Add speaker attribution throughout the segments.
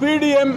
Speaker 1: PDM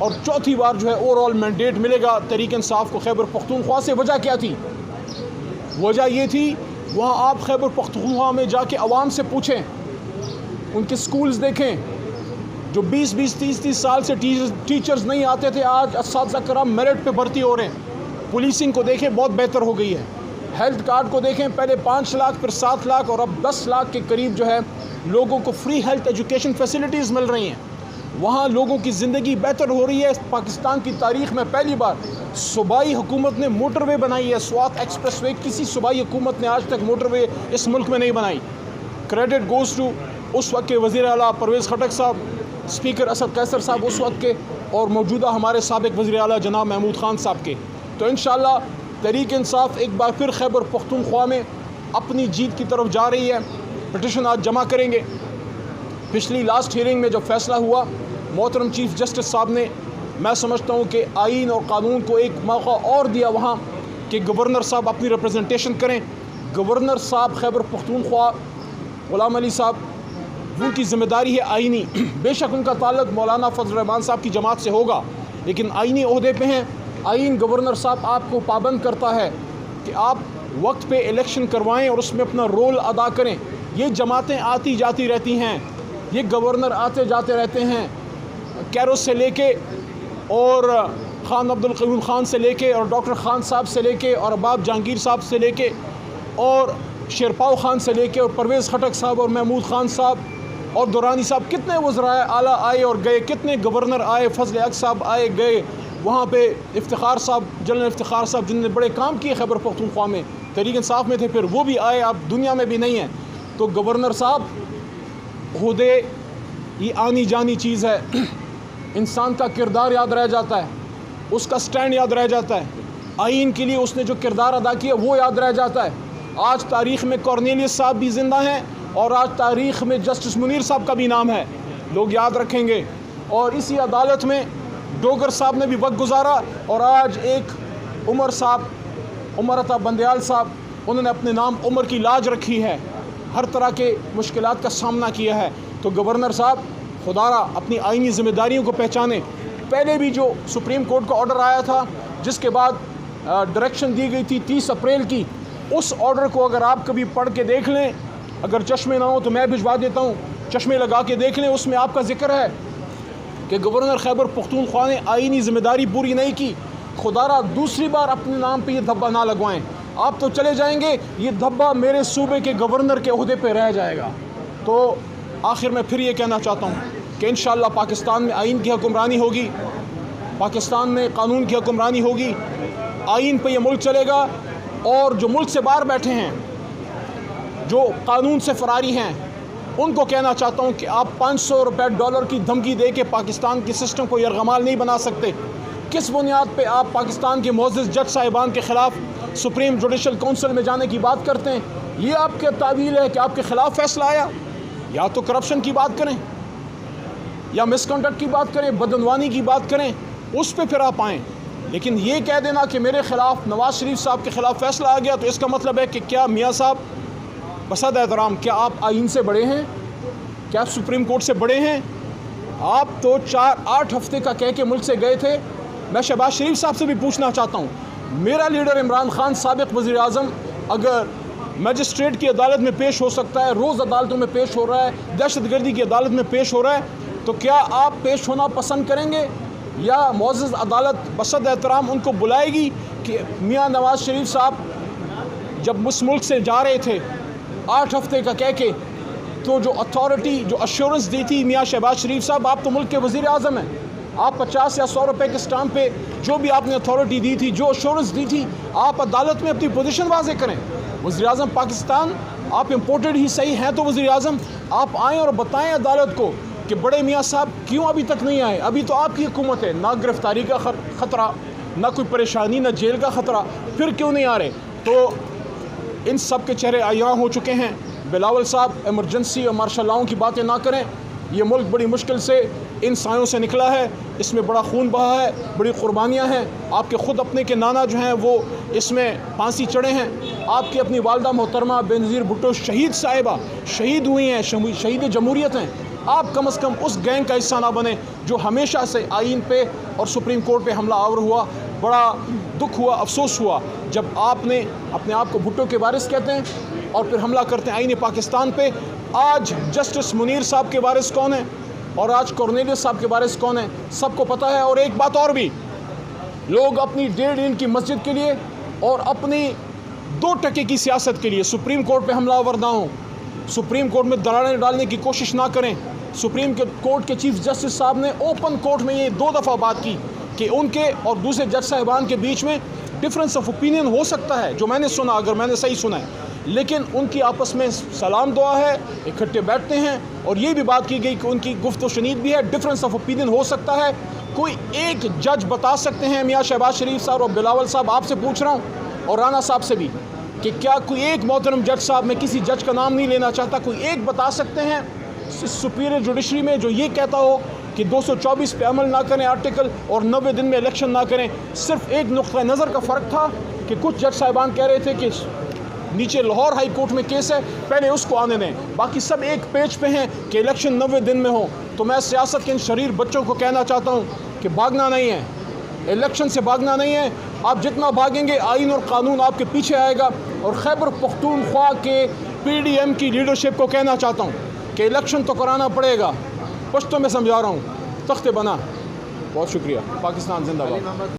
Speaker 1: اور چوتھی بار جو ہے اوور آل مینڈیٹ ملے گا تحریک انصاف کو خیبر پختونخوا سے۔ وجہ کیا تھی؟ وجہ یہ تھی، وہاں آپ خیبر پختونخوا میں جا کے عوام سے پوچھیں، ان کے سکولز دیکھیں، جو 20-20 30-30 سال سے ٹیچرز نہیں آتے تھے، آج اساتذہ کرام میرٹ پہ بھرتی ہو رہے ہیں۔ پولیسنگ کو دیکھیں، بہت بہتر ہو گئی ہے۔ ہیلتھ کارڈ کو دیکھیں، پہلے 5 لاکھ پھر 7 لاکھ اور اب 10 لاکھ کے قریب جو ہے لوگوں کو فری ہیلتھ ایجوکیشن فیسلٹیز مل رہی ہیں۔ وہاں لوگوں کی زندگی بہتر ہو رہی ہے۔ پاکستان کی تاریخ میں پہلی بار صوبائی حکومت نے موٹر وے بنائی ہے، سوات ایکسپریس وے۔ کسی صوبائی حکومت نے آج تک موٹر وے اس ملک میں نہیں بنائی۔ کریڈٹ گوز ٹو اس وقت کے وزیر اعلیٰ پرویز خٹک صاحب، اسپیکر اسد قیصر صاحب اس وقت کے، اور موجودہ ہمارے سابق وزیر اعلیٰ جناب محمود خان صاحب کے۔ تو انشاءاللہ تحریک انصاف ایک بار پھر خیبر پختونخوا میں اپنی جیت کی طرف جا رہی ہے۔ پٹیشن آج جمع کریں گے۔ پچھلی لاسٹ ہیئرنگ میں جب فیصلہ ہوا، محترم چیف جسٹس صاحب نے، میں سمجھتا ہوں کہ آئین اور قانون کو ایک موقع اور دیا وہاں کہ گورنر صاحب اپنی ریپرزنٹیشن کریں۔ گورنر صاحب خیبر پختونخوا غلام علی صاحب، ان کی ذمہ داری ہے آئینی، بے شک ان کا تعلق مولانا فضل الرحمان صاحب کی جماعت سے ہوگا، لیکن آئینی عہدے پہ ہیں۔ آئین گورنر صاحب آپ کو پابند کرتا ہے کہ آپ وقت پہ الیکشن کروائیں اور اس میں اپنا رول ادا کریں۔ یہ جماعتیں آتی جاتی رہتی ہیں، یہ گورنر آتے جاتے رہتے ہیں، کیرو سے لے کے اور خان عبدالقیوم خان سے لے کے اور ڈاکٹر خان صاحب سے لے کے اور اباب جہانگیر صاحب سے لے کے اور شیرپاؤ خان سے لے کے اور پرویز خٹک صاحب اور محمود خان صاحب اور دورانی صاحب، کتنے وزرائے اعلیٰ آئے اور گئے، کتنے گورنر آئے، فضل حق صاحب آئے گئے، وہاں پہ افتخار صاحب، جنرل افتخار صاحب جن نے بڑے کام کیے خیبر پختونخوا میں، تحریک انصاف میں تھے، پھر وہ بھی آئے، اب دنیا میں بھی نہیں ہیں۔ تو گورنر صاحب عہدے یہ آنی جانی چیز ہے، انسان کا کردار یاد رہ جاتا ہے، اس کا سٹینڈ یاد رہ جاتا ہے، آئین کے لیے اس نے جو کردار ادا کیا وہ یاد رہ جاتا ہے۔ آج تاریخ میں کارنیلیس صاحب بھی زندہ ہیں اور آج تاریخ میں جسٹس منیر صاحب کا بھی نام ہے، لوگ یاد رکھیں گے۔ اور اسی عدالت میں ڈوگر صاحب نے بھی وقت گزارا اور آج ایک عمر صاحب، عمر عطا بندیال صاحب، انہوں نے اپنے نام عمر کی لاج رکھی ہے، ہر طرح کے مشکلات کا سامنا کیا ہے۔ تو گورنر صاحب خدا را اپنی آئینی ذمہ داریوں کو پہچانیں۔ پہلے بھی جو سپریم کورٹ کا آرڈر آیا تھا جس کے بعد ڈائریکشن دی گئی تھی 30 اپریل کی، اس آرڈر کو اگر آپ کبھی پڑھ کے دیکھ لیں، اگر چشمے نہ ہوں تو میں بھجوا دیتا ہوں، چشمے لگا کے دیکھ لیں، اس میں آپ کا ذکر ہے کہ گورنر خیبر پختونخوا نے آئینی ذمہ داری پوری نہیں کی۔ خدا را دوسری بار اپنے نام پہ یہ دھبا نہ لگوائیں، آپ تو چلے جائیں گے، یہ دھبا میرے صوبے کے گورنر کے عہدے پہ رہ جائے گا۔ تو آخر میں پھر یہ کہنا چاہتا ہوں کہ انشاءاللہ پاکستان میں آئین کی حکمرانی ہوگی، پاکستان میں قانون کی حکمرانی ہوگی، آئین پہ یہ ملک چلے گا، اور جو ملک سے باہر بیٹھے ہیں، جو قانون سے فراری ہیں، ان کو کہنا چاہتا ہوں کہ آپ 500 روپے ڈالر کی دھمکی دے کے پاکستان کے سسٹم کو یرغمال نہیں بنا سکتے۔ کس بنیاد پہ آپ پاکستان کے معزز جج صاحبان کے خلاف سپریم جوڈیشل کونسل میں جانے کی بات کرتے ہیں؟ یہ آپ کے تعویل ہے کہ آپ کے خلاف فیصلہ آیا؟ یا تو کرپشن کی بات کریں، یا مس کنڈکٹ کی بات کریں، بدعنوانی کی بات کریں، اس پہ پھر آپ آئیں۔ لیکن یہ کہہ دینا کہ میرے خلاف نواز شریف صاحب کے خلاف فیصلہ آ گیا، تو اس کا مطلب ہے کہ کیا میاں صاحب بصد احترام، کیا آپ آئین سے بڑے ہیں؟ کیا آپ سپریم کورٹ سے بڑے ہیں؟ آپ تو 8 ہفتے کا کہہ کے ملک سے گئے تھے۔ میں شہباز شریف صاحب سے بھی پوچھنا چاہتا ہوں، میرا لیڈر عمران خان سابق وزیر اعظم اگر میجسٹریٹ کی عدالت میں پیش ہو سکتا ہے، روز عدالتوں میں پیش ہو رہا ہے، دہشت گردی کی عدالت میں پیش ہو رہا ہے، تو کیا آپ پیش ہونا پسند کریں گے؟ یا معزز عدالت بصد احترام ان کو بلائے گی کہ میاں نواز شریف صاحب جب اس ملک سے جا رہے تھے 8 ہفتے کا کہہ کے، تو جو اتھارٹی، جو ایشورنس دی تھی میاں شہباز شریف صاحب، آپ تو ملک کے وزیر اعظم ہیں، آپ 50 یا 100 روپے کے اسٹامپ پہ جو بھی آپ نے اتھارٹی دی تھی، جو ایشورنس دی تھی، آپ عدالت میں اپنی پوزیشن واضح کریں۔ وزیر اعظم پاکستان، آپ امپورٹڈ ہی صحیح ہیں تو وزیر اعظم، آپ آئیں اور بتائیں عدالت کو کہ بڑے میاں صاحب کیوں ابھی تک نہیں آئے؟ ابھی تو آپ کی حکومت ہے، نہ گرفتاری کا خطرہ، نہ کوئی پریشانی، نہ جیل کا خطرہ، پھر کیوں نہیں آ رہے؟ تو ان سب کے چہرے عیاں ہو چکے ہیں۔ بلاول صاحب ایمرجنسی اور مارشل لاؤں کی باتیں نہ کریں، یہ ملک بڑی مشکل سے ان سایوں سے نکلا ہے، اس میں بڑا خون بہا ہے، بڑی قربانیاں ہیں۔ آپ کے خود اپنے کے نانا جو ہیں وہ اس میں پھانسی چڑھے ہیں، آپ کی اپنی والدہ محترمہ بے نظیر بھٹو شہید صاحبہ شہید ہوئی ہیں، شہید جمہوریت ہیں، آپ کم از کم اس گینگ کا حصہ نہ بنے جو ہمیشہ سے آئین پہ اور سپریم کورٹ پہ حملہ آور ہوا. بڑا دکھ ہوا, افسوس ہوا جب آپ نے اپنے آپ کو بھٹو کے وارث کہتے ہیں اور پھر حملہ کرتے ہیں آئین پاکستان پہ. آج جسٹس منیر صاحب کے وارث کون ہیں اور آج کورنیلیس صاحب کے وارث کون ہیں سب کو پتہ ہے. اور ایک بات اور بھی, لوگ اپنی 1.5 دن کی مسجد کے لیے اور اپنی 2 ٹکے کی سیاست کے لیے سپریم کورٹ پہ حملہ آور نہ ہوں, سپریم کورٹ میں دراڑیں ڈالنے کی کوشش نہ کریں. سپریم کورٹ کے چیف جسٹس صاحب نے اوپن کورٹ میں یہ 2 دفعہ بات کی کہ ان کے اور دوسرے جج صاحبان کے بیچ میں ڈفرینس آف اوپینین ہو سکتا ہے, جو میں نے سنا, اگر میں نے صحیح سنا ہے, لیکن ان کی آپس میں سلام دعا ہے, اکٹھے بیٹھتے ہیں. اور یہ بھی بات کی گئی کہ ان کی گفت و شنید بھی ہے, ڈفرینس آف اوپینین ہو سکتا ہے. کوئی ایک جج بتا سکتے ہیں, میاں شہباز شریف صاحب اور بلاول صاحب آپ سے پوچھ رہا ہوں اور رانا صاحب سے بھی, کہ کیا کوئی ایک محترم جج صاحب, میں کسی جج کا نام نہیں لینا چاہتا, کوئی ایک بتا سکتے ہیں سپیریئر جوڈیشری میں جو یہ کہتا ہو کہ 224 پہ عمل نہ کریں آرٹیکل اور 90 دن میں الیکشن نہ کریں؟ صرف ایک نقطہ نظر کا فرق تھا کہ کچھ جج صاحبان کہہ رہے تھے کہ نیچے لاہور ہائی کورٹ میں کیس ہے, پہلے اس کو آنے دیں. باقی سب ایک پیج پہ ہیں کہ الیکشن 90 دن میں ہو. تو میں سیاست کے ان شریر بچوں کو کہنا چاہتا ہوں کہ بھاگنا نہیں ہے, الیکشن سے بھاگنا نہیں ہے. آپ جتنا بھاگیں گے آئین اور قانون آپ کے پیچھے آئے گا. اور خیبر پختونخوا کے PDM کی لیڈرشپ کو کہنا چاہتا ہوں کہ الیکشن تو کرانا پڑے گا. پشتو میں سمجھا رہا ہوں, تخت بنا. بہت شکریہ. پاکستان زندہ باد.